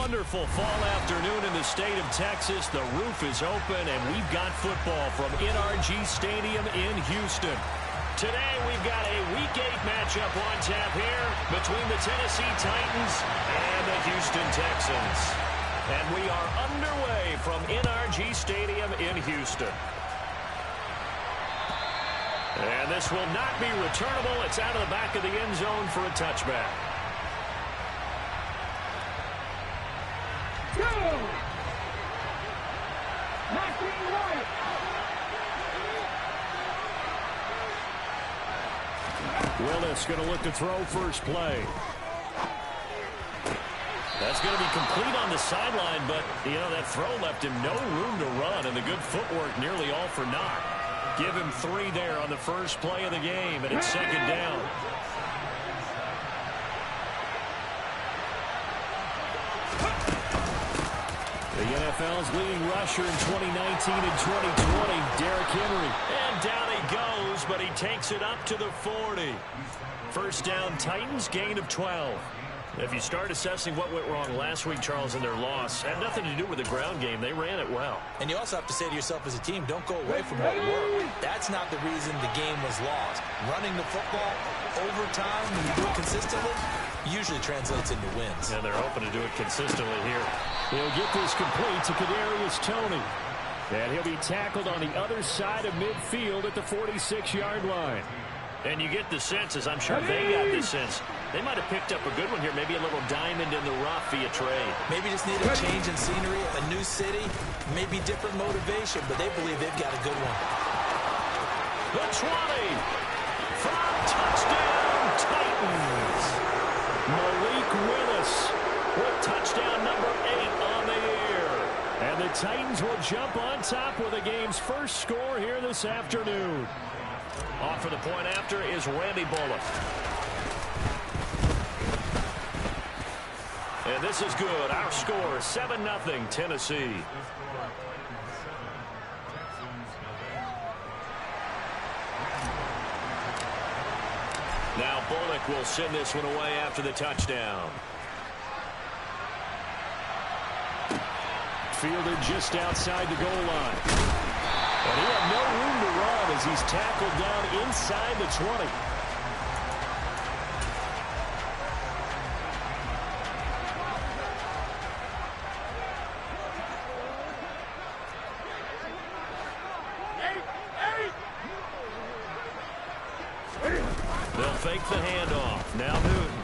wonderful fall afternoon in the state of Texas. The roof is open, and we've got football from NRG Stadium in Houston. Today, we've got a Week 8 matchup on tap here between the Tennessee Titans and the Houston Texans. And we are underway from NRG Stadium in Houston. And this will not be returnable. It's out of the back of the end zone for a touchback. Willis going to look to throw first play. That's going to be complete on the sideline, but, you know, that throw left him no room to run, and the good footwork nearly all for naught. Give him 3 there on the first play of the game, and it's second down. The NFL's leading rusher in 2019 and 2020, Derrick Henry. And down he goes, but he takes it up to the 40. First down, Titans, gain of 12. If you start assessing what went wrong last week, Charles, in their loss, had nothing to do with the ground game. They ran it well. And you also have to say to yourself as a team, don't go away from what worked. That's not the reason the game was lost. Running the football over time, when you do it consistently, usually translates into wins. And they're hoping to do it consistently here. He'll get this complete to Kadarius Toney. And he'll be tackled on the other side of midfield at the 46-yard line. And you get the sense, as I'm sure they got the sense, they might have picked up a good one here, maybe a little diamond in the rough via trade. Maybe just need a change in scenery, a new city, maybe different motivation, but they believe they've got a good one. The 20 from touchdown Titans. Malik Willis with touchdown number 8 on the year. And the Titans will jump on top with the game's first score here this afternoon. Off for the point after is Randy Bullock. And this is good. Our score is 7-0 Tennessee. Now Bullock will send this one away after the touchdown. Fielded just outside the goal line. And he had no room to run as he's tackled down inside the 20. They'll fake the handoff. Now Newton.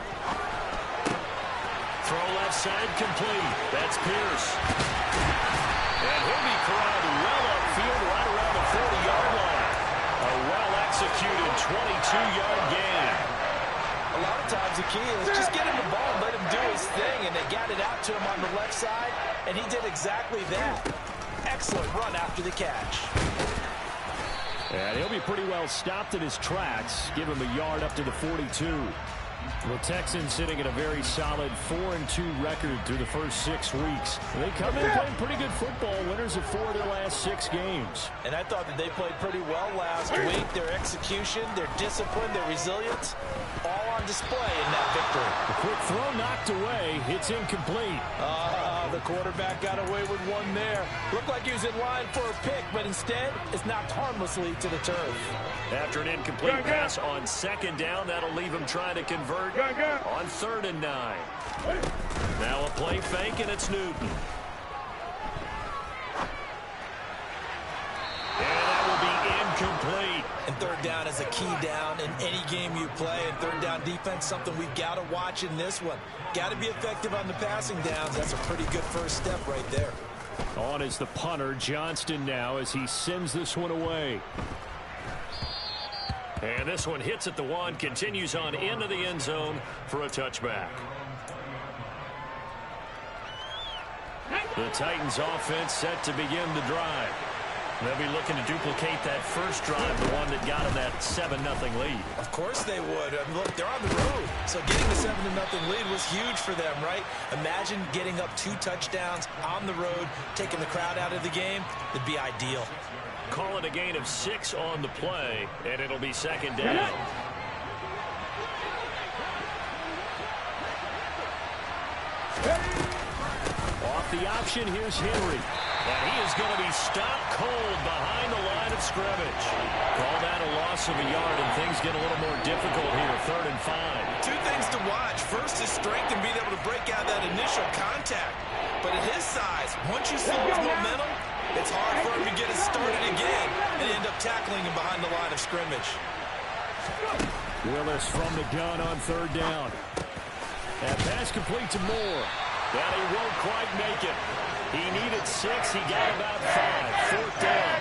Throw left side complete. That's Pierce. And he'll be corralled well upfield right around the 40-yard line. A well-executed 22-yard gain. A lot of times the key is just get him the ball and let him do his thing, and they got it out to him on the left side, and he did exactly that. Excellent run after the catch. And he'll be pretty well stopped in his tracks. Give him a yard up to the 42. The Texans sitting at a very solid 4-2 record through the first 6 weeks. They come in playing pretty good football, winners of 4 of their last 6 games. And I thought that they played pretty well last week. Their execution, their discipline, their resilience, all on display in that victory. The quick throw knocked away. It's incomplete. The quarterback got away with one there. Looked like he was in line for a pick, but instead it's knocked harmlessly to the turf. After an incomplete pass on second down, that'll leave him trying to convert on 3rd and 9. Now a play fake, and it's Newton. And that will be incomplete. And 3rd down is a key down in any game you play. And 3rd down defense, something we've got to watch in this one. Got to be effective on the passing downs. That's a pretty good first step right there. On is the punter, Johnston, now as he sends this one away. And this one hits at the 1, continues on into the end zone for a touchback. The Titans offense set to begin the drive. They'll be looking to duplicate that first drive, the one that got them that 7-0 lead. Of course they would. I mean, look, they're on the road. So getting the 7-0 lead was huge for them, right? Imagine getting up 2 touchdowns on the road, taking the crowd out of the game. It'd be ideal. Call it a gain of 6 on the play, and it'll be second down. the option. Here's Henry. And he is going to be stopped cold behind the line of scrimmage. Call that a loss of a yard, and things get a little more difficult here. 3rd and 5. 2 things to watch. First is strength and being able to break out that initial contact. But at his size, once you slow his momentum, it's hard for him to get it started again and end up tackling him behind the line of scrimmage. Willis from the gun on 3rd down. That pass complete to Moore. But he won't quite make it. He needed 6. He got about 5. 4th down.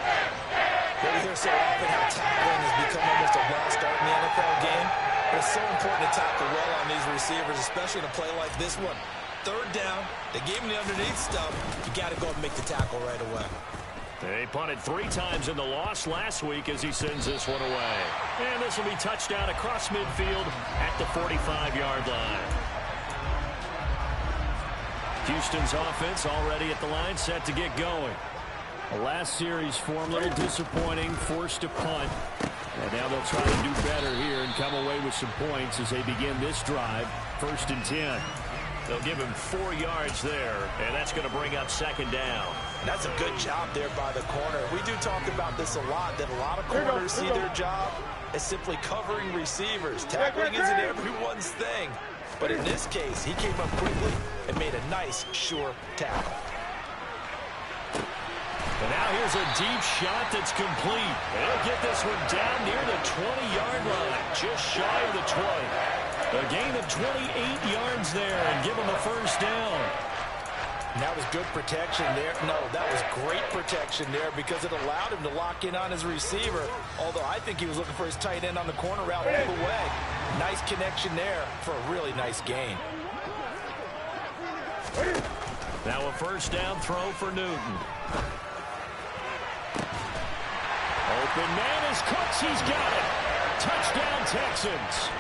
We hear so often how tackling has become almost a lost art in the NFL game. But it's so important to tackle well on these receivers, especially in a play like this one. 3rd down. They gave him the underneath stuff. You got to go and make the tackle right away. They punted 3 times in the loss last week as he sends this one away. And this will be touchdown across midfield at the 45-yard line. Houston's offense already at the line, set to get going. The last series form, a little disappointing, forced to punt. And now they'll try to do better here and come away with some points as they begin this drive. 1st and 10. They'll give him 4 yards there, and that's going to bring up 2nd down. That's a good job there by the corner. We do talk about this a lot, that a lot of corners see their job as simply covering receivers. Tackling isn't everyone's thing. But in this case, he came up quickly and made a nice, sure tackle. And now here's a deep shot that's complete. They'll get this one down near the 20-yard line, just shy of the 20. A gain of 28 yards there and give him a 1st down. And that was good protection there. No, that was great protection there because it allowed him to lock in on his receiver, although I think he was looking for his tight end on the corner route all the way. Nice connection there for a really nice gain. Now a 1st down throw for Newton. Open man is Cooks. He's got it. Touchdown, Texans.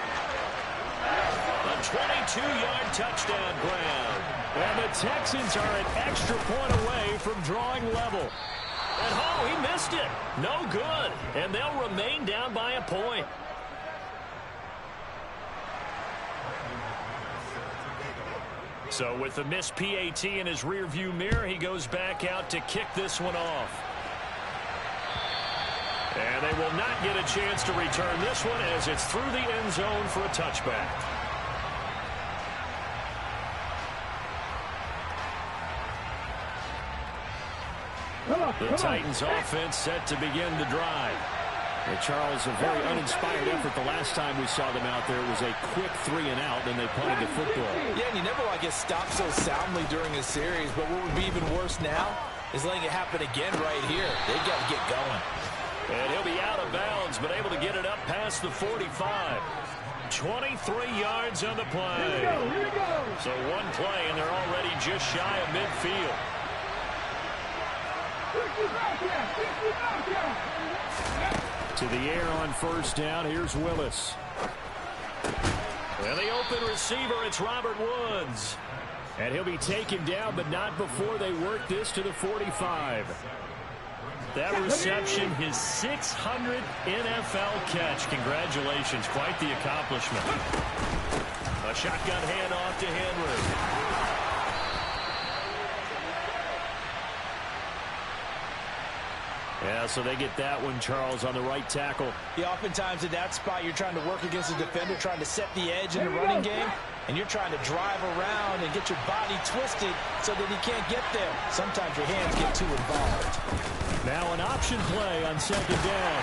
A 22-yard touchdown grab. And the Texans are an extra point away from drawing level. And oh, he missed it. No good. And they'll remain down by a point. So with the missed PAT in his rearview mirror, he goes back out to kick this one off. And they will not get a chance to return this one as it's through the end zone for a touchback. The Titans offense set to begin the drive. And Charles, a very uninspired effort the last time we saw them out there. It was a quick 3-and-out, then they punted the football. Yeah, and you never want to get stopped so soundly during a series, but what would be even worse now is letting it happen again right here. They got to get going. And he'll be out of bounds, but able to get it up past the 45. 23 yards on the play. Here we go. So one play, and they're already just shy of midfield. To the air on 1st down. Here's Willis. And the open receiver, it's Robert Woods. And he'll be taken down, but not before they work this to the 45. That reception, his 600th NFL catch. Congratulations. Quite the accomplishment. A shotgun handoff to Henry. Yeah, so they get that one, Charles, on the right tackle. Yeah, oftentimes in that spot, you're trying to work against a defender, trying to set the edge in the running game, and you're trying to drive around and get your body twisted so that he can't get there. Sometimes your hands get too involved. Now an option play on 2nd down.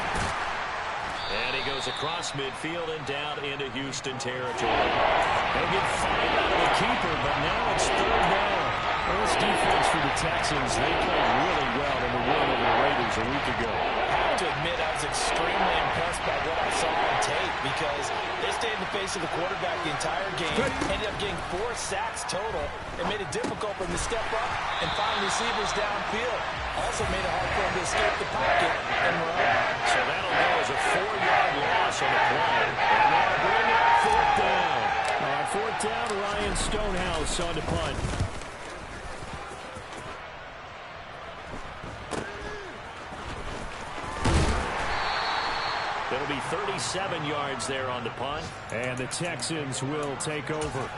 And he goes across midfield and down into Houston territory. They'll get 5 out of the keeper, but now it's 3rd down. Well, this defense for the Texans, they played really well in the win over the Raiders a week ago. I have to admit, I was extremely impressed by what I saw on tape because they stayed in the face of the quarterback the entire game, ended up getting 4 sacks total, and made it difficult for him to step up and find receivers downfield. Also made it hard for him to escape the pocket and run. So that'll go as a 4-yard loss on the play. And they'll bring it 4th down. On 4th down, Ryan Stonehouse on the punt. It'll be 37 yards there on the punt. And the Texans will take over.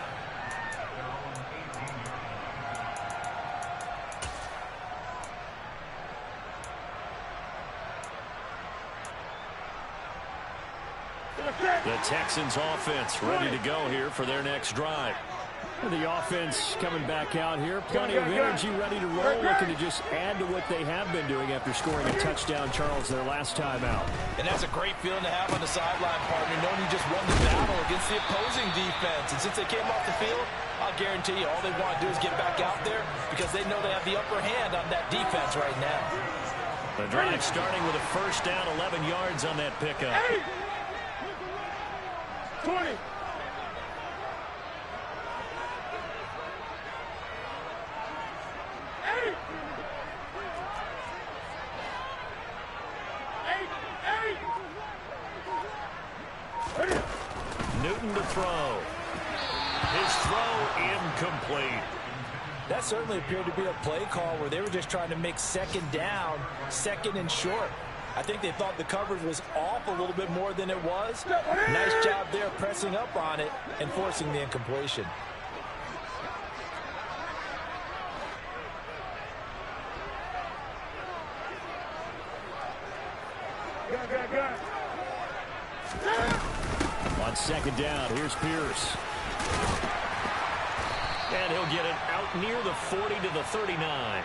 The Texans offense ready to go here for their next drive. The offense coming back out here. Plenty of energy, ready to roll, looking to just add to what they have been doing after scoring a touchdown, Charles, their last time out. And that's a great feeling to have on the sideline, partner, knowing you just won the battle against the opposing defense. And since they came off the field, I'll guarantee you all they want to do is get back out there because they know they have the upper hand on that defense right now. The drive starting with a first down, 11 yards on that pickup. 20. Newton to throw. His throw incomplete. That certainly appeared to be a play call where they were just trying to make second down, second and short. I think they thought the coverage was off a little bit more than it was. Nice job there pressing up on it and forcing the incompletion. On second down, here's Pierce. And he'll get it out near the 40 to the 39.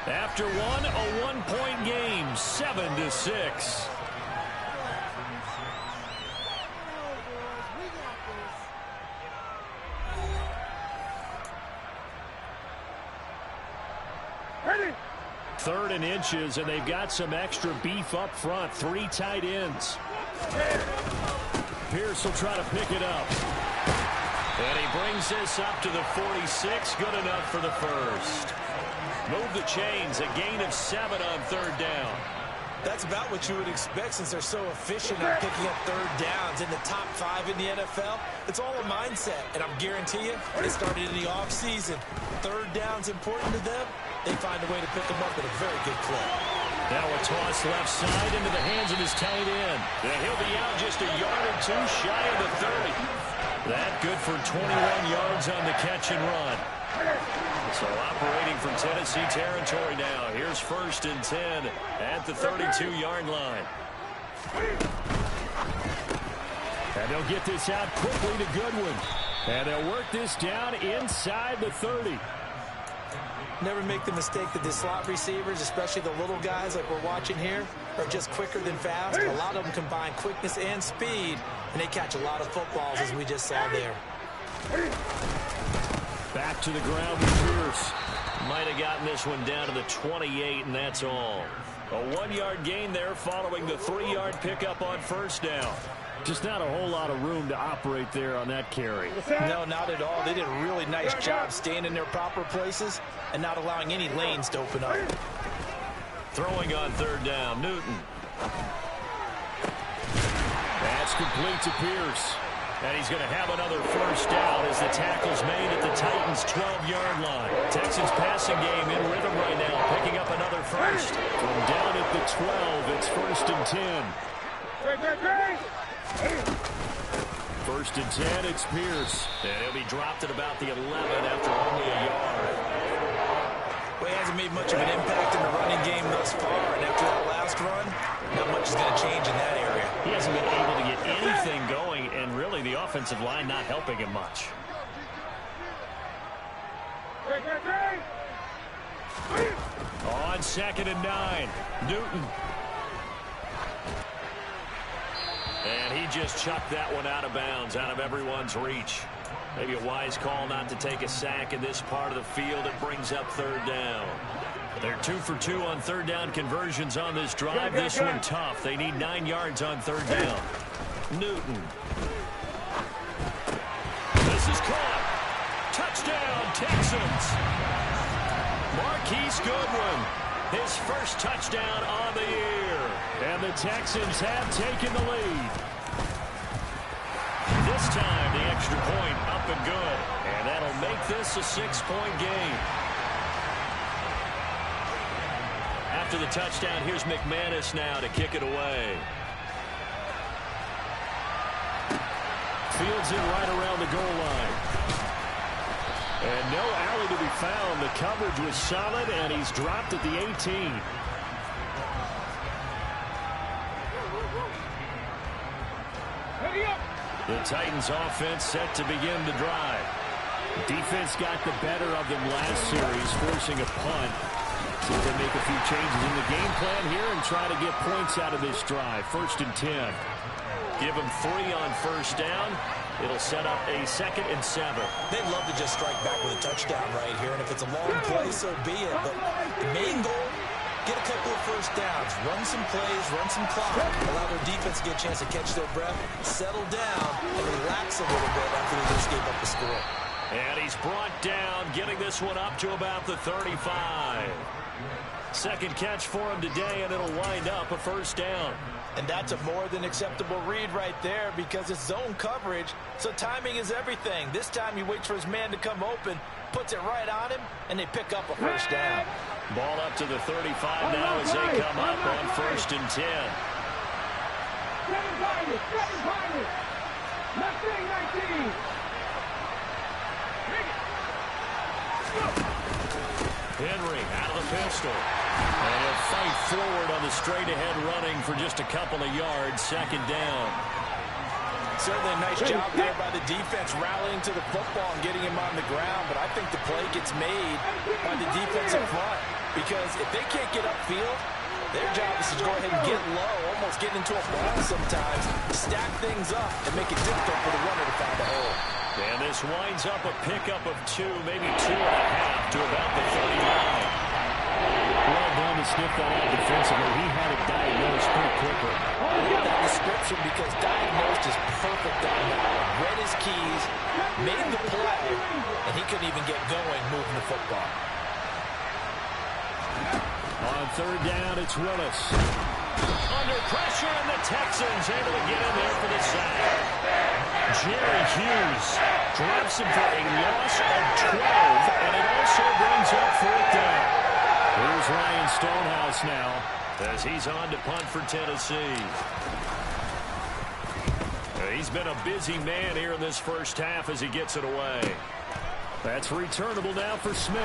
After one, a one-point game, 7-6. Third and inches, and they've got some extra beef up front. 3 tight ends. Pierce will try to pick it up. And he brings this up to the 46. Good enough for the first. Move the chains. A gain of 7 on third down. That's about what you would expect since they're so efficient at picking up third downs in the top 5 in the NFL. It's all a mindset, and I'm guarantee you, it started in the offseason. Third down's important to them. They find a way to pick them up at a very good clip. Now a toss left side into the hands of his tight end. And he'll be out just a yard or 2 shy of the 30. That good for 21 yards on the catch and run. So operating from Tennessee territory now. Here's 1st and 10 at the 32-yard line. And they'll get this out quickly to Goodwin. And they'll work this down inside the 30. Never make the mistake that the slot receivers, especially the little guys like we're watching here, are just quicker than fast. A lot of them combine quickness and speed, and they catch a lot of footballs, as we just saw there. Back to the ground with Pierce. Might have gotten this one down to the 28, and that's all. A 1-yard gain there following the 3-yard pickup on first down. Just not a whole lot of room to operate there on that carry. No, not at all. They did a really nice job staying in their proper places and not allowing any lanes to open up. Throwing on third down, Newton. That's complete to Pierce. And he's going to have another first down as the tackle's made at the Titans' 12-yard line. Texans passing game in rhythm right now, picking up another first. From down at the 12, it's 1st and 10. 1st and 10, it's Pierce. And he'll be dropped at about the 11 after only a yard. Well, he hasn't made much of an impact in the running game thus far, and after that last run, not much is going to change in that area. He hasn't been able to get anything going, and really the offensive line not helping him much. On 2nd and 9, Newton. And he just chucked that one out of bounds, out of everyone's reach. Maybe a wise call not to take a sack in this part of the field. It brings up third down. They're 2 for 2 on third down conversions on this drive. This one tough. They need 9 yards on third down. Newton. This is caught. Touchdown, Texans. Marquise Goodwin, his first touchdown on the year. And the Texans have taken the lead. This time, the extra point up and good. And that'll make this a 6-point game. After the touchdown, here's McManus now to kick it away. Fields it right around the goal line. And no alley to be found. The coverage was solid, and he's dropped at the 18. Ready up. Titans offense set to begin the drive. Defense got the better of them last series, forcing a punt. See if they make a few changes in the game plan here and try to get points out of this drive. 1st and 10. Give them 3 on 1st down. It'll set up a 2nd and 7. They'd love to just strike back with a touchdown right here, and if it's a long play, so be it. But the main goal, get a couple of 1st downs, run some plays, run some clock, allow their defense to get a chance to catch their breath, settle down, and relax a little bit after they just gave up the score. And he's brought down, getting this one up to about the 35. Second catch for him today, and it'll wind up a 1st down. And that's a more than acceptable read right there because it's zone coverage, so timing is everything. This time he waits for his man to come open, puts it right on him, and they pick up a 1st down. Ball up to the 35 now as they come up on 1st and 10. Henry out of the pistol. And he'll fight forward on the straight-ahead running for just a couple of yards. 2nd down. Certainly a nice job there by the defense rallying to the football and getting him on the ground. But I think the play gets made by the defensive front. Because if they can't get upfield, their job is to go ahead and get low, almost get into a ball sometimes, stack things up, and make it difficult for the runner to find a hole. And this winds up a pickup of 2, maybe 2.5 to about the 39. Well done to sniff that out defensively. He had it diagnosed pretty quickly. I love that description because diagnosed is perfect on that one. Read his keys, made the play, and he couldn't even get going moving the football. On 3rd down, it's Willis. Under pressure, and the Texans able to get in there for the sack. Jerry Hughes drops him for a loss of 12, and it also brings up 4th down. Here's Ryan Stonehouse now as he's on to punt for Tennessee. He's been a busy man here in this 1st half as he gets it away. That's returnable now for Smith.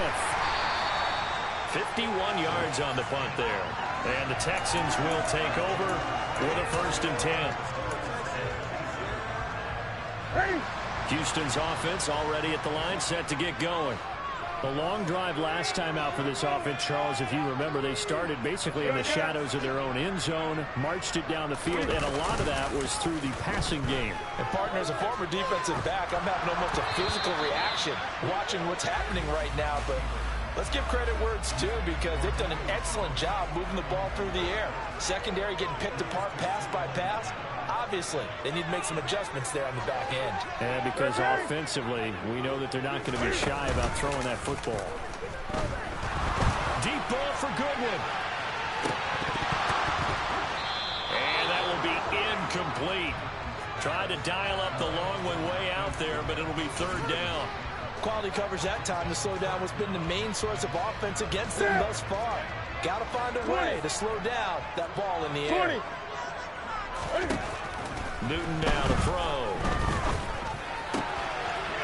51 yards on the punt there. And the Texans will take over with a 1st and 10. Houston's offense already at the line, set to get going. The long drive last time out for this offense, Charles, if you remember, they started basically in the shadows of their own end zone, marched it down the field, and a lot of that was through the passing game. And, partner, as a former defensive back, I'm having almost a physical reaction watching what's happening right now. But let's give credit where it's due because they've done an excellent job moving the ball through the air. Secondary getting picked apart pass by pass. Obviously, they need to make some adjustments there on the back end. And because offensively, we know that they're not going to be shy about throwing that football. Deep ball for Goodwin. And that will be incomplete. Tried to dial up the long one way out there, but it'll be 3rd down. Quality coverage that time to slow down what's been the main source of offense against them thus far. Got to find a way to slow down that ball in the air. Newton now to throw.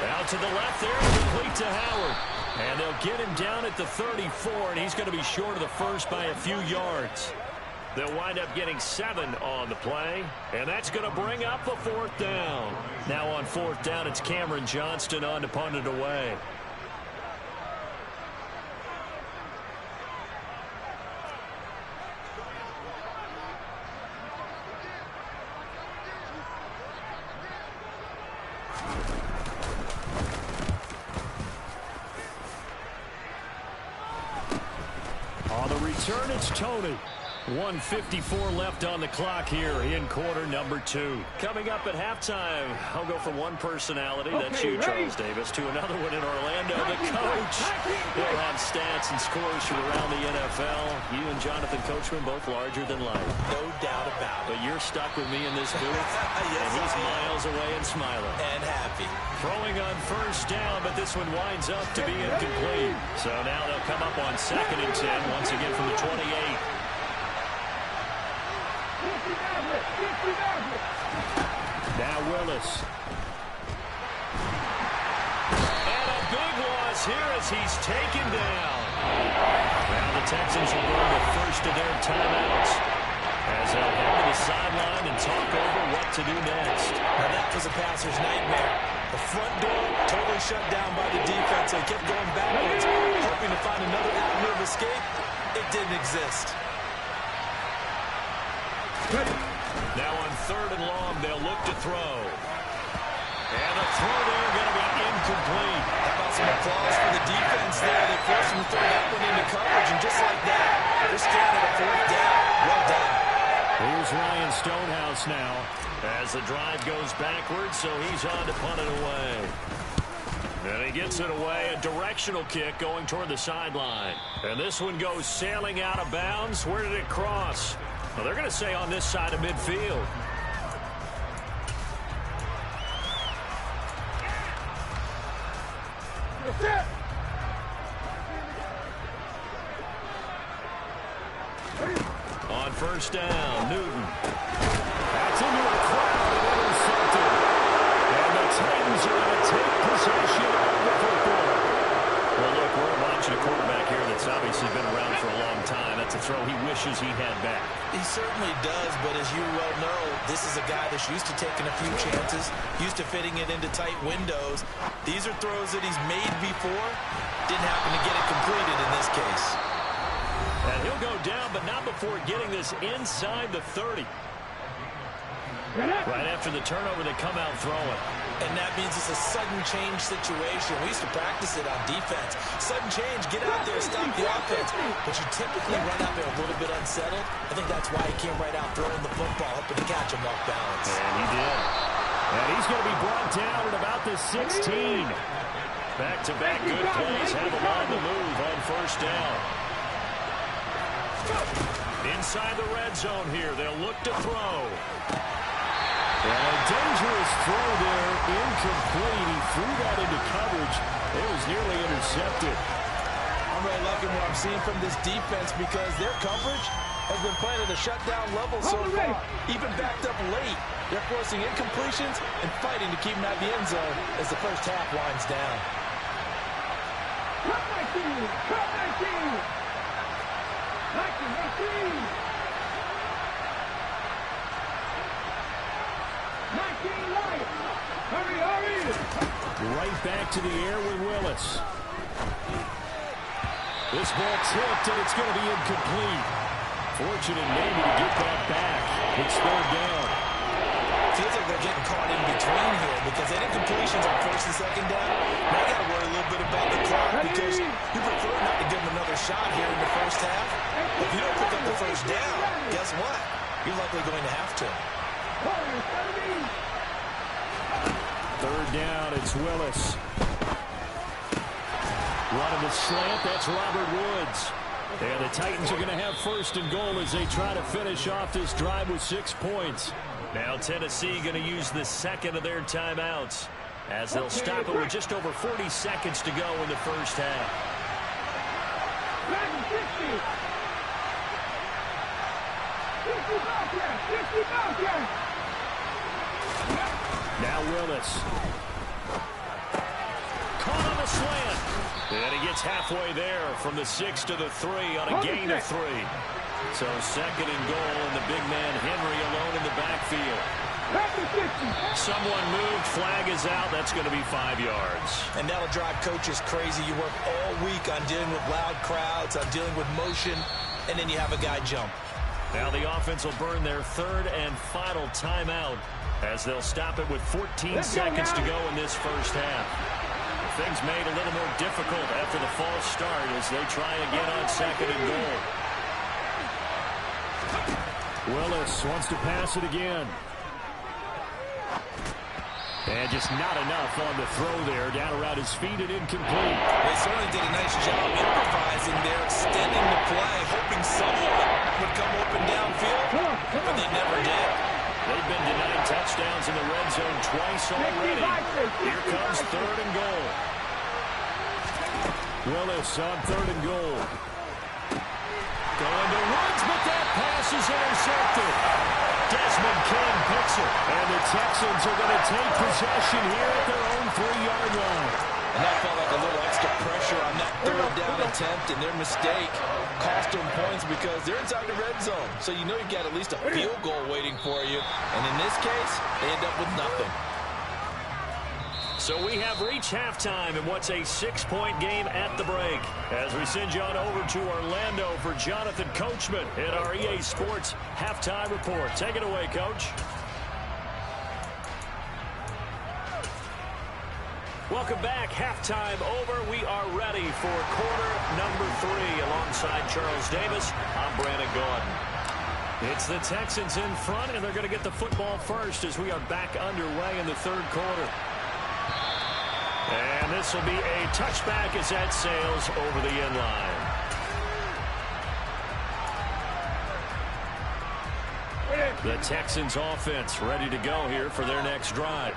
Out to the left there, complete to Howard. And they'll get him down at the 34, and he's going to be short of the 1st by a few yards. They'll wind up getting 7 on the play, and that's going to bring up a 4th down. Now on 4th down, it's Cameron Johnston on to punt it away. On the return, it's Tony. 1:54 left on the clock here in quarter number 2. Coming up at halftime, I'll go from one personality, that's you, Charles Davis, to another one in Orlando, the coach. He'll have stats and scores from around the NFL. You and Jonathan Coachman both larger than life. No doubt about it. But you're stuck with me in this booth, yes, and he's miles away and smiling. And happy. Throwing on 1st down, but this one winds up to be incomplete. So now they'll come up on 2nd and 10, once again from the 28. Now Willis. And a big loss here as he's taken down. Now the Texans will burn the 1st of their timeouts as they'll head to the sideline and talk over what to do next. Now that was a passer's nightmare. The front door totally shut down by the defense. They kept going backwards, hoping to find another avenue of escape. It didn't exist. Now on 3rd and long, they'll look to throw. And the throw there going to be incomplete. How about some applause for the defense there? They forced him to throw that one into coverage, and just like that, they're standing at a 4th down. Well done. Here's Ryan Stonehouse now as the drive goes backwards, so he's on to punt it away. And he gets it away, a directional kick going toward the sideline. And this one goes sailing out of bounds. Where did it cross? Well, they're going to say on this side of midfield. On 1st down, Newton. That's into a crowd and intercepted. And the Titans are going to take possession of the football. Well, look, we're watching a quarterback here that's obviously been around for a long time. That's a throw he wishes he had back. He certainly does, but as you well know, this is a guy that's used to taking a few chances, used to fitting it into tight windows. These are throws that he's made before. Didn't happen to get it completed in this case. And he'll go down, but not before getting this inside the 30. Right after the turnover, they come out throwing. And that means it's a sudden change situation. We used to practice it on defense. Sudden change, get out there, stop the offense. But you typically run out there a little bit unsettled. I think that's why he came right out throwing the football, hoping to catch him off balance. And he did. And he's going to be brought down at about the 16. Back-to-back good plays have him on the move on 1st down. Inside the red zone here, they'll look to throw. And a dangerous throw there, incomplete. He threw that into coverage. It was nearly intercepted. I'm really liking what I'm seeing from this defense because their coverage has been playing at a shutdown level so far. Even backed up late, they're forcing incompletions and fighting to keep them out of the end zone as the first half winds down. Cut my team! Cut my team! Hurry, hurry! Right back to the air with Willis. This ball tipped, and it's going to be incomplete. Fortunate maybe to get that back. It's 3rd down. Feels like they're getting caught in between here because any completions on 1st and 2nd down, now you got to worry a little bit about the clock because you prefer not to give them another shot here in the first half. If you don't pick up the 1st down, guess what? You're likely going to have to. 3rd down, it's Willis. Running the slant, that's Robert Woods. And the Titans are going to have 1st and goal as they try to finish off this drive with 6 points. Now Tennessee going to use the 2nd of their timeouts as they'll stop it with just over 40 seconds to go in the first half. Now Willis. Caught on the slant. And he gets halfway there from the 6 to the 3 on a gain of 3. So 2nd and goal, and the big man Henry alone in the backfield. Someone moved, flag is out. That's going to be 5 yards. And that'll drive coaches crazy. You work all week on dealing with loud crowds, on dealing with motion, and then you have a guy jump. Now the offense will burn their 3rd and final timeout as they'll stop it with 14 seconds to go in this first half. Things made a little more difficult after the false start as they try again on 2nd and goal. Willis wants to pass it again. And just not enough on the throw there. Down around his feet and incomplete. They certainly did a nice job improvising there, extending the play, hoping someone would come open downfield, but they never did. They've been denied touchdowns in the red zone twice already. Here comes 3rd and goal. Willis on 3rd and goal. Going to Woods, but that pass is intercepted. Desmond King picks it. And the Texans are going to take possession here at their own 3-yard line. And that felt like a little extra pressure on that 3rd down and attempt and their mistake cost them points because they're inside the red zone. So you know you've got at least a field goal waiting for you. And in this case, they end up with nothing. So we have reached halftime in what's a 6-point game at the break. As we send you on over to Orlando for Jonathan Coachman in our EA Sports Halftime Report. Take it away, Coach. Welcome back. Halftime over. We are ready for quarter number 3. Alongside Charles Davis, I'm Brandon Gordon. It's the Texans in front, and they're going to get the football first as we are back underway in the third quarter. And this will be a touchback as that sails over the end line. The Texans offense ready to go here for their next drive.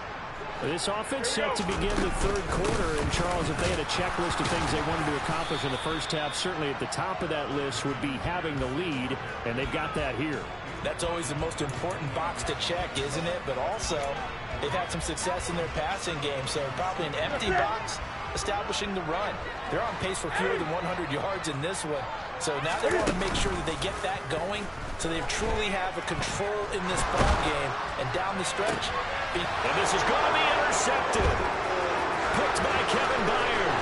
This offense set to begin the third quarter. And, Charles, if they had a checklist of things they wanted to accomplish in the first half, certainly at the top of that list would be having the lead, and they've got that here. That's always the most important box to check, isn't it? But also, they've had some success in their passing game, so probably an empty box establishing the run. They're on pace for fewer than 100 yards in this one. So now they want to make sure that they get that going so they truly have a control in this ball game. And down the stretch. And this is going to be intercepted. Picked by Kevin Byard.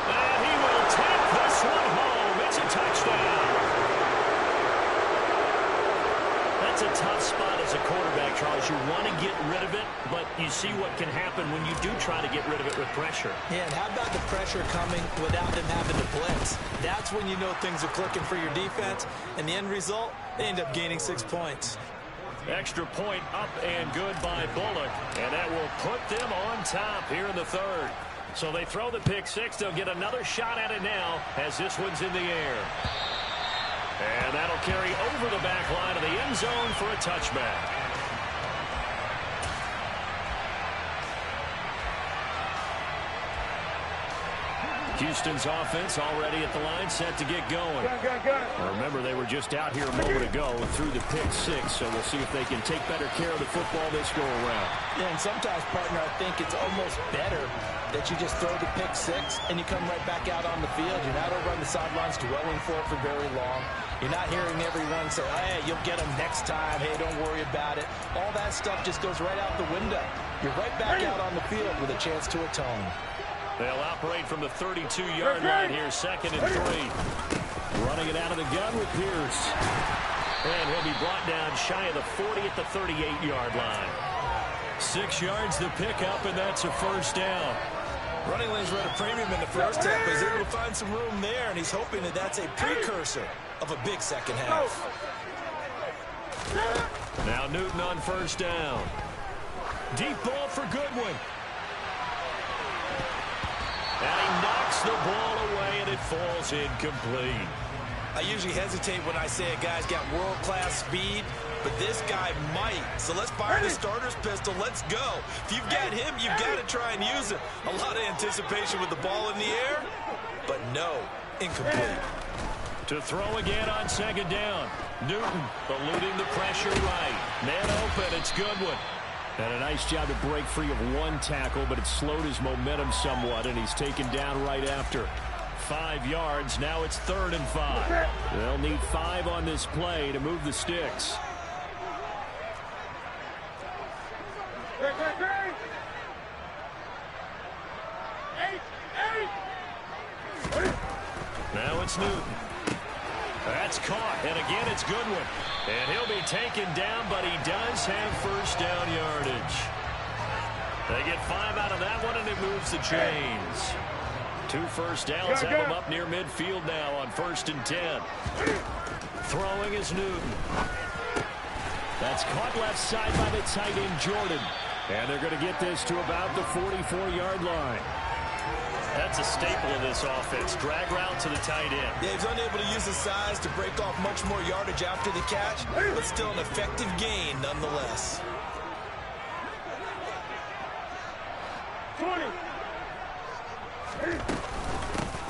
And he will take this one home. It's a touchdown. That's a tough spot as a quarterback, Charles. You want to get rid of it, but you see what can happen when you do try to get rid of it with pressure. Yeah, and how about the pressure coming without them having to blitz? That's when you know things are clicking for your defense, and the end result, they end up gaining 6 points. Extra point up and good by Bullock, and that will put them on top here in the third. So they throw the pick six. They'll get another shot at it now as this one's in the air. And that'll carry over the back line of the end zone for a touchback. Houston's offense already at the line, set to get going. Remember, they were just out here a moment ago through the pick six, so we'll see if they can take better care of the football this go around. Yeah, and sometimes, partner, I think it's almost better that you just throw the pick six and you come right back out on the field. You're not over on the sidelines dwelling for it for very long. You're not hearing everyone say, hey, you'll get them next time. Hey, don't worry about it. All that stuff just goes right out the window. You're right back out on the field with a chance to atone. They'll operate from the 32-yard line here, 2nd and 3. Running it out of the gun with Pierce. And he'll be brought down shy of the 40 at the 38-yard line. 6 yards the pickup, and that's a first down. Running lanes were at a premium in the first half, but he's able to find some room there, and he's hoping that that's a precursor of a big second half. Now Newton on first down. Deep ball for Goodwin. And he knocks the ball away, and it falls incomplete. I usually hesitate when I say a guy's got world-class speed, but this guy might. So let's fire the starter's pistol. Let's go. If you've got him, you've got to try and use him. A lot of anticipation with the ball in the air, but no, incomplete. To throw again on 2nd down. Newton eluding the pressure right. Man open, it's Goodwin. And a nice job to break free of one tackle, but it slowed his momentum somewhat, and he's taken down right after. 5 yards. Now it's 3rd and 5. They'll need 5 on this play to move the sticks. Now it's Newton. That's caught, and again it's Goodwin. And he'll be taken down, but he does have first down yardage. They get 5 out of that one, and it moves the chains. 2 first downs have them up near midfield now on 1st and 10. Throwing is Newton. That's caught left side by the tight end, Jordan. And they're going to get this to about the 44-yard line. That's a staple of this offense. Drag route to the tight end. Yeah, he's unable to use his size to break off much more yardage after the catch, but still an effective gain nonetheless. 20.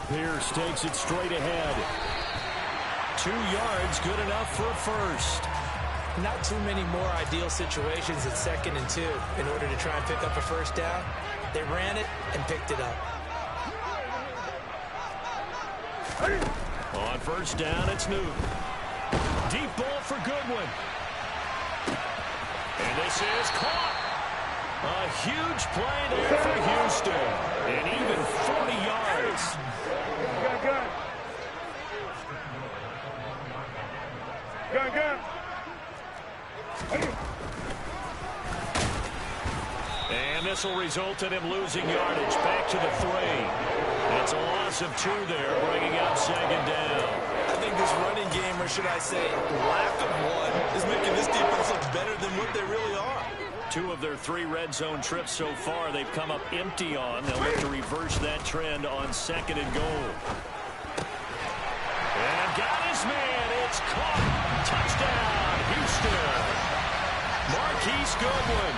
Pierce takes it straight ahead. 2 yards, good enough for a first. Not too many more ideal situations at 2nd and 2 in order to try and pick up a first down. They ran it and picked it up. On first down, it's Newton. Deep ball for Goodwin. And this is caught. A huge play there for Houston. And even 40 yards. Gun. And this will result in him losing yardage. Back to the 3. That's a loss of 2 there, bringing up second down. I think this running game, or should I say lack of one, is making this defense look better than what they really are. 2 of their 3 red zone trips so far, they've come up empty on. They'll look to reverse that trend on second and goal. And got his man. It's caught. Touchdown, Houston. Marquise Goodwin,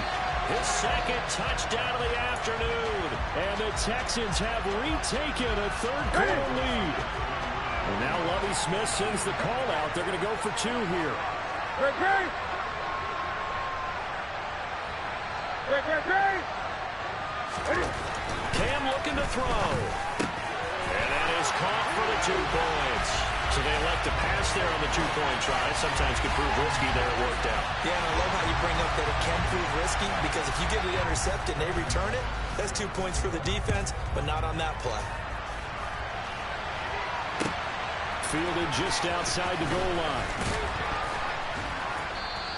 his second touchdown of the afternoon. And the Texans have retaken a third-quarter lead. And now Lovie Smith sends the call out. They're going to go for 2 here. Cam looking to throw. And that is caught for the 2 points. So they elect to pass there on the 2-point try. Sometimes can prove risky. There it worked out. Yeah, and I love how you bring up that it can prove risky, because if you get it intercepted and they return it, that's 2 points for the defense, but not on that play. Fielded just outside the goal line.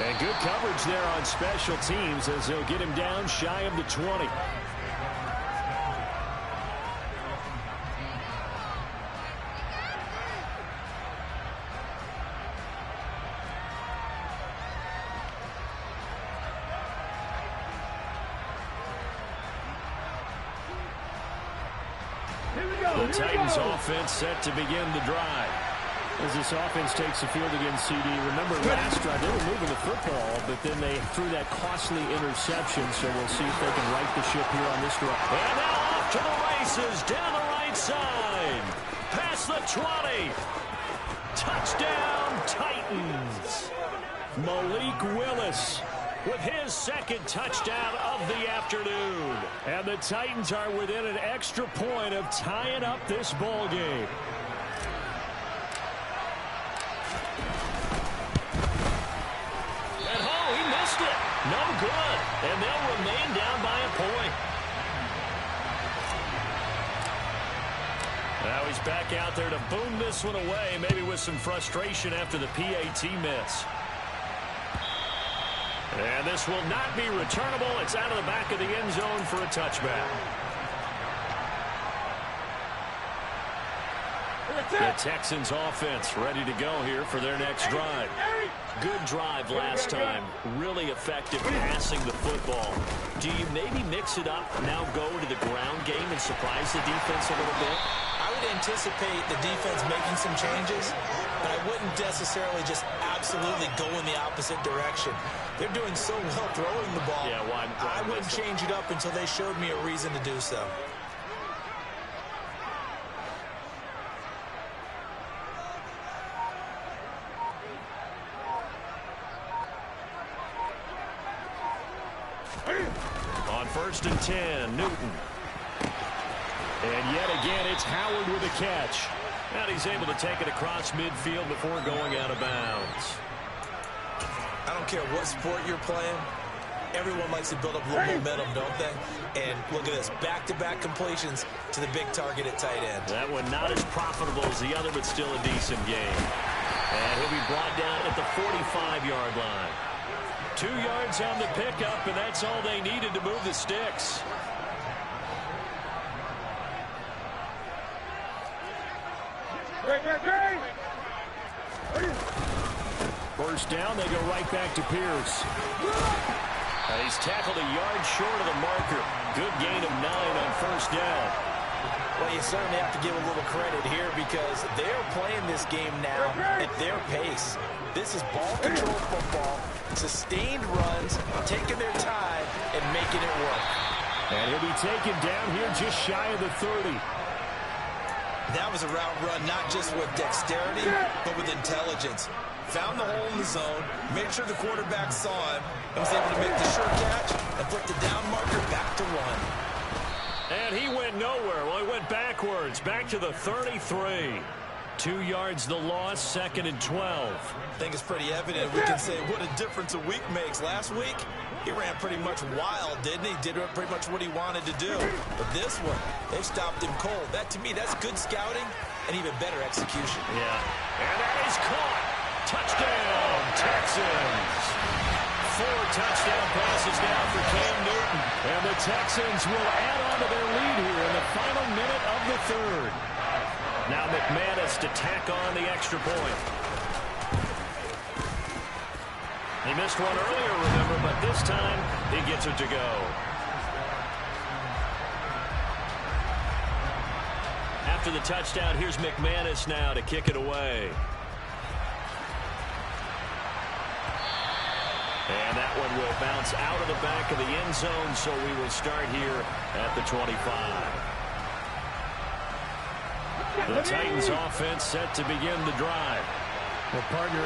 And good coverage there on special teams as they'll get him down shy of the 20. The Titans offense set to begin the drive. As this offense takes the field against CD. Remember last drive, they were moving the football, but then they threw that costly interception, so we'll see if they can right the ship here on this drive. And now off to the races, down the right side. Past the 20. Touchdown, Titans. Malik Willis with his second touchdown of the afternoon. And the Titans are within an extra point of tying up this ball game. And oh, he missed it. No good. And they'll remain down by a point. Now he's back out there to boom this one away, maybe with some frustration after the PAT miss. And this will not be returnable. It's out of the back of the end zone for a touchback. The Texans offense ready to go here for their next drive. Good drive last time. Really effective passing the football. Do you maybe mix it up, now go to the ground game and surprise the defense a little bit? I would anticipate the defense making some changes, but I wouldn't necessarily just absolutely go in the opposite direction. They're doing so well throwing the ball. Yeah, why I wouldn't change it up until they showed me a reason to do so. On first and 10, Newton. And yet again, it's Howard with a catch. And he's able to take it across midfield before going out of bounds. I don't care what sport you're playing. Everyone likes to build up a little momentum, don't they? And look at this, back-to-back completions to the big target at tight end. That one not as profitable as the other, but still a decent game. And he'll be brought down at the 45-yard line. 2 yards on the pickup, and that's all they needed to move the sticks. First down, they go right back to Pierce. He's tackled a yard short of the marker. Good gain of 9 on first down. Well, you certainly have to give a little credit here because they're playing this game now at their pace. This is ball control football, sustained runs, taking their time, and making it work. And he'll be taken down here just shy of the 30. That was a route run not just with dexterity, but with intelligence. Found the hole in the zone, made sure the quarterback saw him, and was able to make the sure catch and put the down marker back to 1. And he went nowhere. Well, he went backwards, back to the 33. 2 yards the loss, 2nd and 12. I think it's pretty evident. We can say what a difference a week makes. Last week, he ran pretty much wild, didn't he? Did pretty much what he wanted to do. But this one, they stopped him cold. That, to me, that's good scouting and even better execution. Yeah. And that is caught. Touchdown, Texans. 4 touchdown passes now for Cam Newton. And the Texans will add on to their lead here in the final minute of the 3rd. Now McManus to tack on the extra point. He missed one earlier, remember, but this time he gets it to go. After the touchdown, here's McManus now to kick it away. And that one will bounce out of the back of the end zone, so we will start here at the 25. The Titans offense set to begin the drive. Well, partner,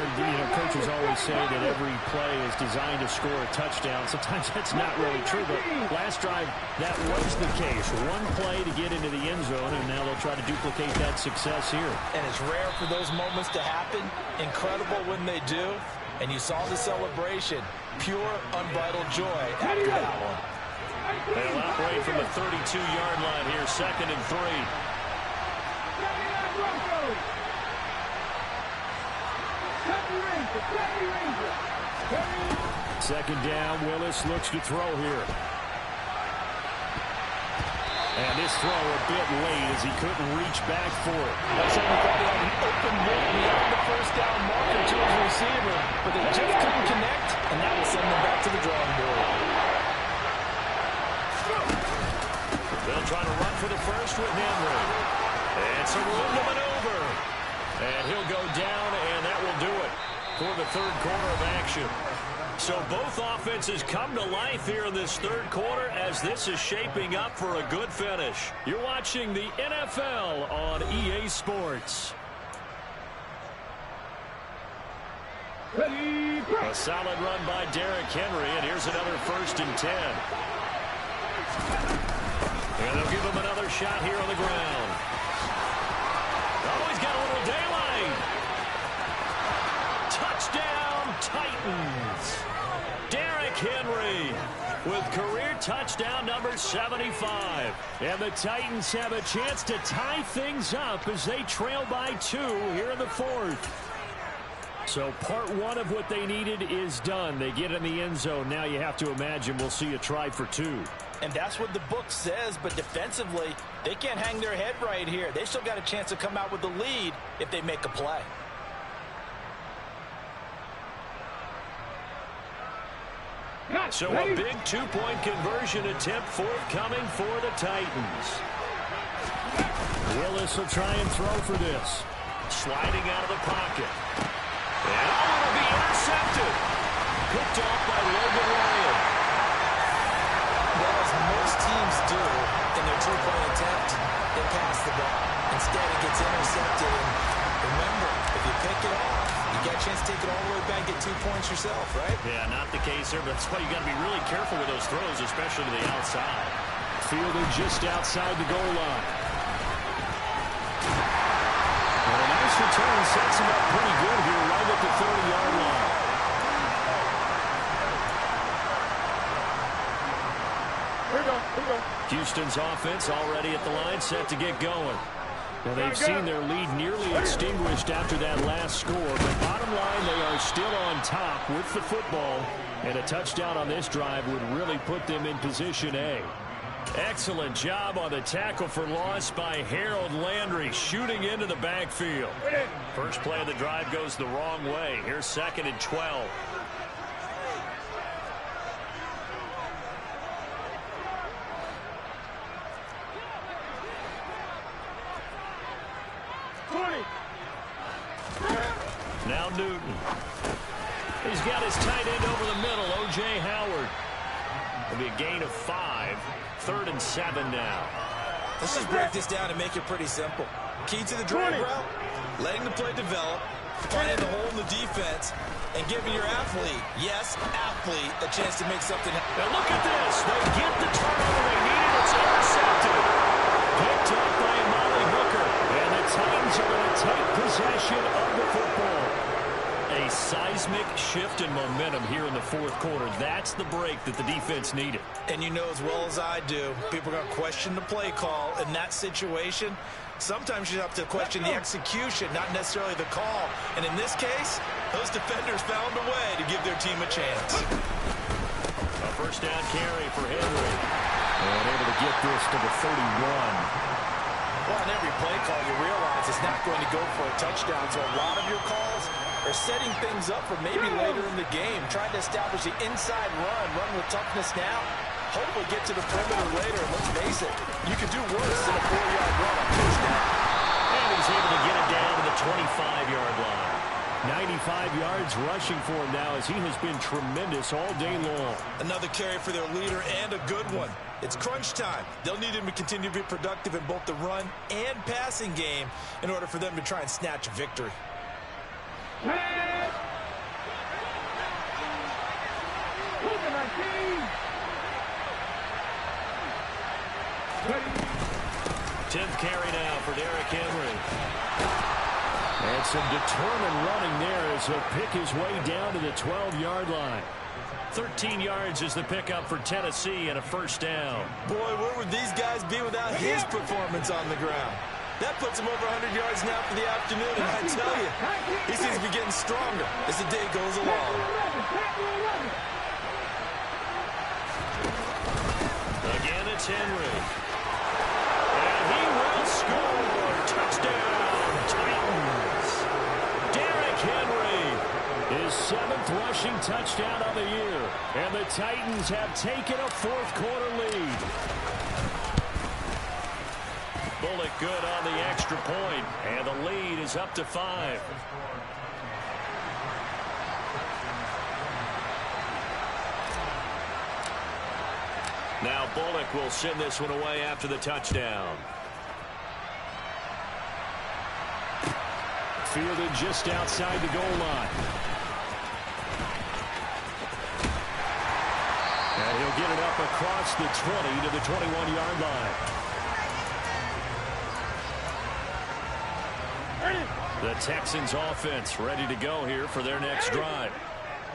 coaches always say that every play is designed to score a touchdown. Sometimes that's not really true, but last drive, that was the case. One play to get into the end zone, and now they'll try to duplicate that success here. And it's rare for those moments to happen. Incredible when they do. And you saw the celebration. Pure, unbridled joy after that one. They'll operate from the 32-yard line here, 2nd and 3. Second down, Willis looks to throw here. And this throw a bit late as he couldn't reach back for it. That's how he thought he had an open look beyond the first down marker to his receiver, but they just couldn't connect, and that will send them back to the drawing board. They'll try to run for the first with Henry. It's a room to maneuver. And he'll go down, and that will do it for the 3rd quarter of action. So both offenses come to life here in this 3rd quarter as this is shaping up for a good finish. You're watching the NFL on EA Sports. A solid run by Derrick Henry, and here's another 1st and 10. And they'll give him another shot here on the ground. Oh, he's got a little daylight. Touchdown, Titans. Derrick Henry with career touchdown number 75. And the Titans have a chance to tie things up as they trail by 2 here in the 4th. So part 1 of what they needed is done. They get in the end zone. Now you have to imagine we'll see a try for 2. And that's what the book says, but defensively, they can't hang their head right here. They still got a chance to come out with the lead if they make a play. So a big 2-point conversion attempt forthcoming for the Titans. Willis will try and throw for this. Sliding out of the pocket. And it'll be intercepted. Picked off by Logan Ryan. Well, as most teams do in their 2-point attempt, they pass the ball. Instead, it gets intercepted. And remember, if you pick it off, you get a chance to take it all the way back and get 2 points yourself, right? Yeah, not the case there, but that's why you got to be really careful with those throws, especially to the outside. Fielded just outside the goal line. And a nice return sets him up pretty good here right at the 30-yard line. Houston's offense already at the line, set to get going. Well, they've seen their lead nearly extinguished after that last score, but bottom line, they are still on top with the football, and a touchdown on this drive would really put them in position A. Excellent job on the tackle for loss by Harold Landry, shooting into the backfield. First play of the drive goes the wrong way. Here's 2nd and 12. Now Newton. He's got his tight end over the middle, O.J. Howard. It'll be a gain of 5. 3rd and 7 now. Let's just break this down and make it pretty simple. Key to the drag route, letting the play develop, finding the hole in the defense, and giving your athlete, yes, athlete, a chance to make something happen. Now look at this. They get the turnover they needed. It's intercepted. Picked up by Amari Hooker. And the Titans are going to take possession shift in momentum here in the fourth quarter. That's the break that the defense needed. And you know as well as I do, people are going to question the play call in that situation. Sometimes you have to question the execution, not necessarily the call. And in this case, those defenders found a way to give their team a chance. A first down carry for Henry. And able to get this to the 31. Well, on every play call, you realize it's not going to go for a touchdown, so a lot of your calls are setting things up for maybe later in the game, trying to establish the inside run with toughness now, hopefully get to the perimeter later. And let's face it, you could do worse than a 4-yard run on first down. And he's able to get it down to the 25-yard line. 95 yards rushing for him now as he has been tremendous all day long. Another carry for their leader and a good one. It's crunch time. They'll need him to continue to be productive in both the run and passing game in order for them to try and snatch a victory. Tenth carry now for Derrick Henry. And some determined running there as he'll pick his way down to the 12-yard line. 13 yards is the pickup for Tennessee and a first down. Boy, where would these guys be without his performance on the ground? That puts him over 100 yards now for the afternoon, and I tell you, he seems to be getting stronger as the day goes along. Again, it's Henry. And he will score. Touchdown, Titans. Derrick Henry, his 7th rushing touchdown of the year. And the Titans have taken a fourth-quarter lead. Bullock good on the extra point, and the lead is up to 5. Now Bullock will send this one away after the touchdown. Fielded just outside the goal line. And he'll get it up across the 20 to the 21-yard line. The Texans offense ready to go here for their next drive.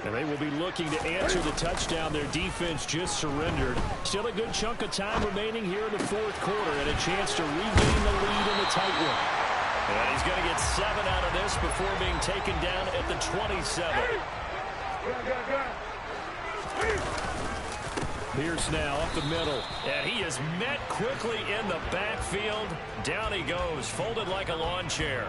And they will be looking to answer the touchdown their defense just surrendered. Still a good chunk of time remaining here in the fourth quarter and a chance to regain the lead in the tight one. And he's going to get 7 out of this before being taken down at the 27. Pierce now up the middle. And he is met quickly in the backfield. Down he goes, folded like a lawn chair.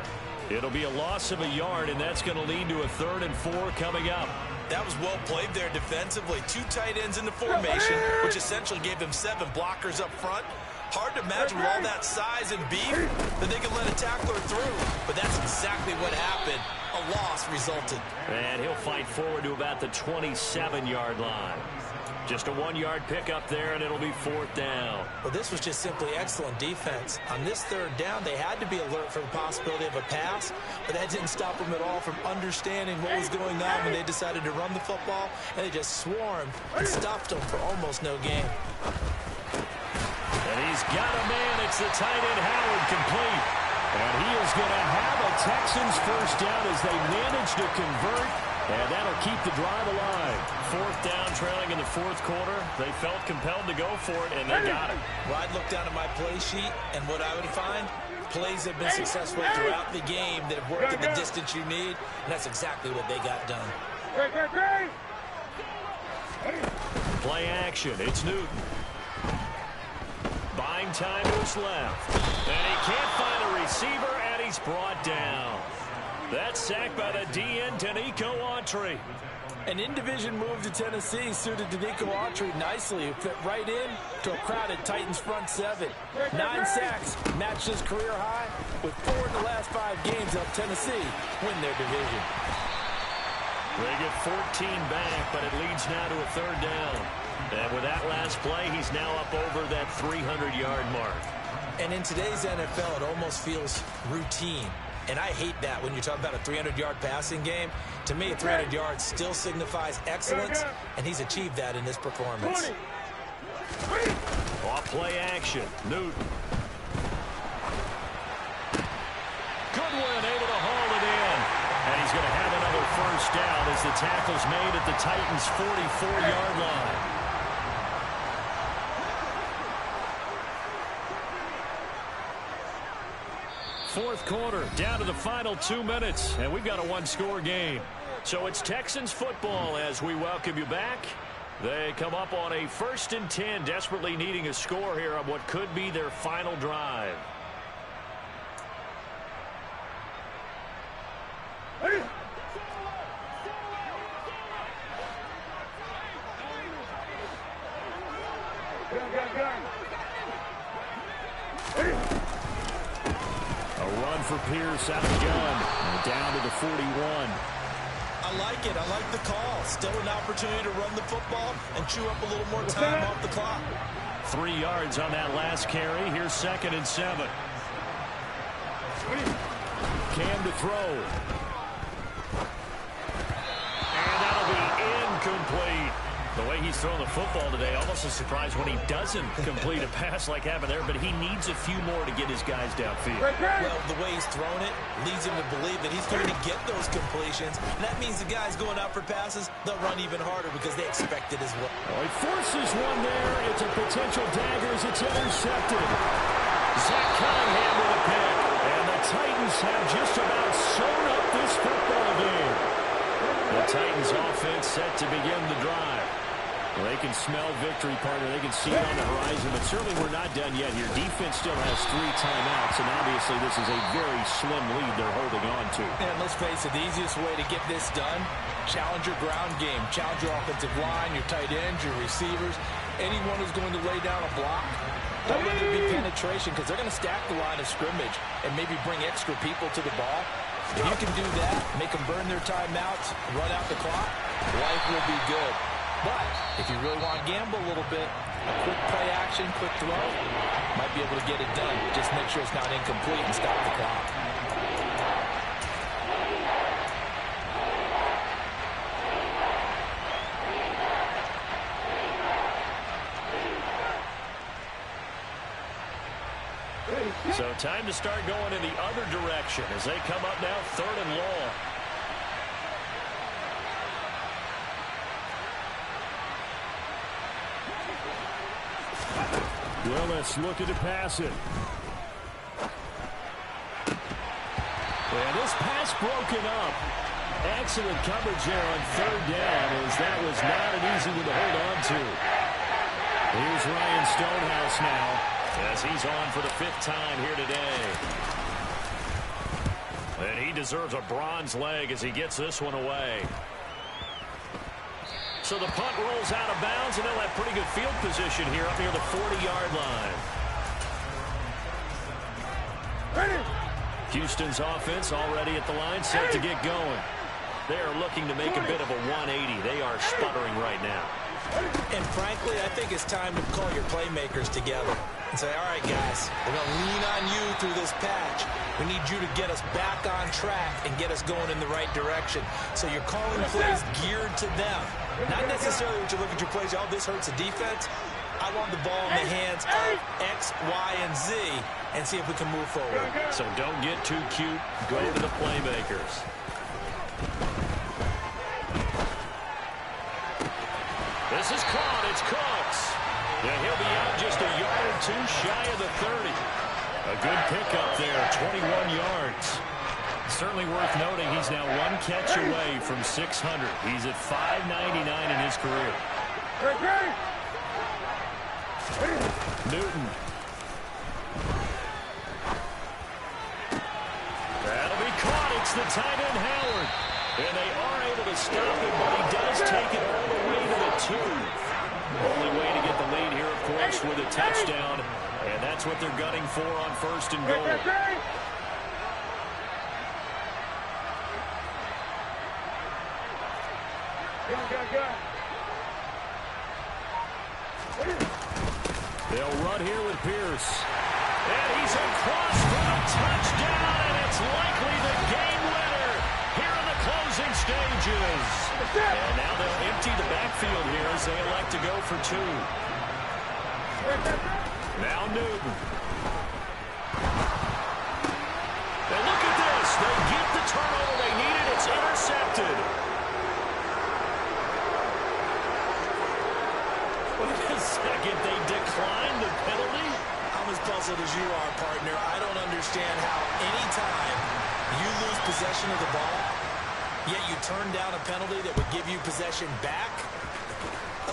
It'll be a loss of a yard, and that's going to lead to a 3rd and 4 coming up. That was well played there defensively. 2 tight ends in the formation, which essentially gave them 7 blockers up front. Hard to imagine with all that size and beef that they could let a tackler through. But that's exactly what happened. A loss resulted. And he'll fight forward to about the 27-yard line. Just a 1-yard pickup there, and it'll be 4th down. Well, this was just simply excellent defense. On this 3rd down, they had to be alert for the possibility of a pass, but that didn't stop them at all from understanding what was going on when they decided to run the football, and they just swarmed and stopped them for almost no gain. And he's got a man. It's the tight end, Howard, complete. And he is going to have a Texans first down as they manage to convert. And that'll keep the drive alive. 4th down, trailing in the fourth quarter. They felt compelled to go for it, and they got it. Well, I'd look down at my play sheet, and what I would find, plays have been successful throughout the game that have worked at the distance you need, and that's exactly what they got done. Play action. It's Newton. Buying time to his left. And he can't find a receiver, and he's brought down. That's sacked by the DN, Danico Autry. An in-division move to Tennessee suited Danico Autry nicely. It fit right in to a crowded Titans front 7. 9 sacks, matched his career high, with 4 in the last 5 games helped Tennessee win their division. They get 14 back, but it leads now to a 3rd down. And with that last play, he's now up over that 300-yard mark. And in today's NFL, it almost feels routine. And I hate that when you talk about a 300-yard passing game. To me, 300 yards still signifies excellence, and he's achieved that in this performance. Off play action. Newton. Goodwin able to haul it in. And he's going to have another first down as as the tackle's made at the Titans' 44-yard line. Fourth quarter, down to the final 2 minutes, and we've got a one-score game. So it's Texans football as we welcome you back. They come up on a 1st and 10, desperately needing a score here on what could be their final drive. A run for Pierce out of the gun. And down to the 41. I like it. I like the call. Still an opportunity to run the football and chew up a little more time off the clock. 3 yards on that last carry. Here's 2nd and 7. Cam to throw. And that'll be incomplete. The way he's thrown the football today, almost a surprise when he doesn't complete a pass like happened there, but he needs a few more to get his guys downfield. Well, the way he's thrown it leads him to believe that he's going to get those completions, and that means the guys going out for passes, they'll run even harder because they expect it as well. Oh, he forces one there. It's a potential dagger as it's intercepted. Zach Cunningham with a pick, and the Titans have just about sewn up this football game. The Titans offense set to begin the drive. Well, they can smell victory, partner. They can see it on the horizon, but certainly we're not done yet here. Defense still has 3 timeouts, and obviously this is a very slim lead they're holding on to. And let's face it, the easiest way to get this done, challenge your ground game. Challenge your offensive line, your tight ends, your receivers, anyone who's going to lay down a block. Don't let there be penetration because they're going to stack the line of scrimmage and maybe bring extra people to the ball. If you can do that, make them burn their timeouts, run out the clock, life will be good. But if you really want to gamble a little bit, a quick play action, quick throw, might be able to get it done. Just make sure it's not incomplete and stop the clock. So time to start going in the other direction as they come up now 3rd and long. Willis looking to pass it. And this pass broken up. Excellent coverage there on 3rd down as that was not an easy one to hold on to. Here's Ryan Stonehouse now as he's on for the 5th time here today. And he deserves a bronze leg as he gets this one away. So the punt rolls out of bounds, and they'll have pretty good field position here up near the 40-yard line. Houston's offense already at the line, set to get going. They are looking to make a bit of a 180. They are sputtering right now. And frankly, I think it's time to call your playmakers together and say, all right, guys, we're going to lean on you through this patch. We need you to get us back on track and get us going in the right direction. So you're calling plays geared to them. Not necessarily when you look at your plays, oh, this hurts the defense. I want the ball in the hands of X, Y, and Z and see if we can move forward. So don't get too cute. Go to the playmakers. This is caught. It's Cooks. Yeah, he'll be out just a yard or 2 shy of the 30. A good pickup there, 21 yards. Certainly worth noting he's now 1 catch away from 600. He's at 599 in his career. Newton. That'll be caught. It's the tight end, Howard. And they are able to stop him, but he does take it all the way to the 2. Only way to get the lead here, of course, with a touchdown. And that's what they're gunning for on 1st and goal. They'll run here with Pierce. And he's across for a touchdown, and it's likely the game winner here in the closing stages. And now they'll empty the backfield here as they elect to go for 2. Now Newton. And look at this. They get the turnover they needed. It's intercepted. second, they declined the penalty. I'm as puzzled as you are, partner. I don't understand how any time you lose possession of the ball, yet you turn down a penalty that would give you possession back.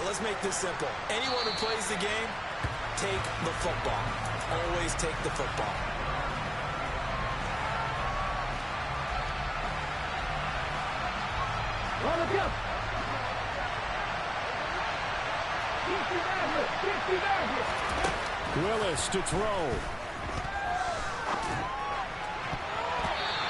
Let's make this simple. Anyone who plays the game, take the football. Always take the football. Willis to throw.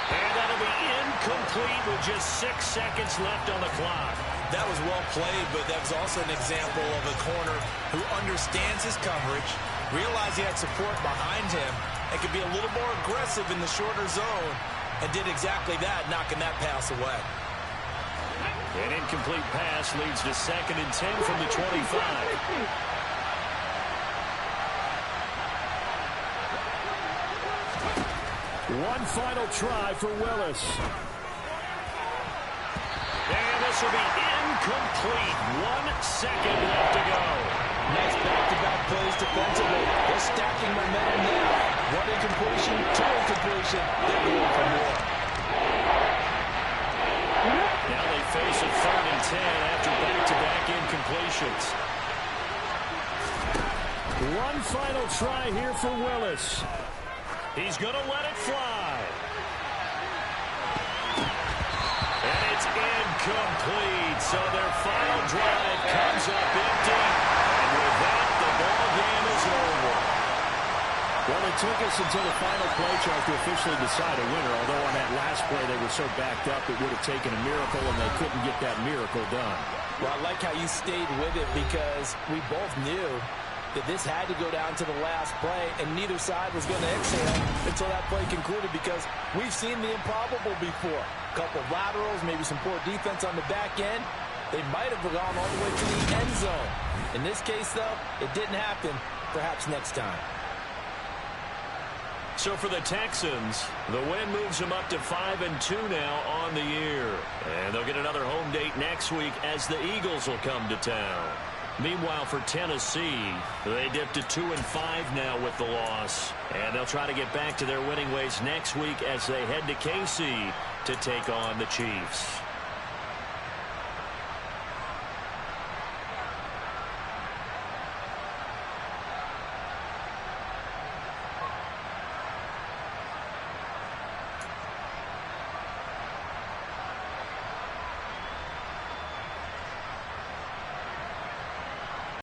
And that'll be incomplete with just 6 seconds left on the clock. That was well played, but that was also an example of a corner who understands his coverage, realized he had support behind him, and could be a little more aggressive in the shorter zone, and did exactly that, knocking that pass away. An incomplete pass leads to 2nd and 10 from the 25. One final try for Willis. And this will be incomplete. 1 second left to go. Nice back-to-back plays defensively. They're stacking momentum now. 1 incompletion, 2 incompletion. They're going for more. Now they face a 3rd and 10 after back-to-back incompletions. One final try here for Willis. He's going to let it fly. And it's incomplete. So their final drive comes up empty. And with that, the ball game is over. Well, it took us until the final play chart to officially decide a winner, although on that last play they were so backed up it would have taken a miracle, and they couldn't get that miracle done. Well, I like how you stayed with it because we both knew that this had to go down to the last play, and neither side was going to exhale until that play concluded because we've seen the improbable before. A couple of laterals, maybe some poor defense on the back end. They might have gone all the way to the end zone. In this case, though, it didn't happen. Perhaps next time. So for the Texans, the win moves them up to 5-2 now on the year. And they'll get another home date next week as the Eagles will come to town. Meanwhile, for Tennessee, they dipped to 2-5 now with the loss. And they'll try to get back to their winning ways next week as they head to KC to take on the Chiefs.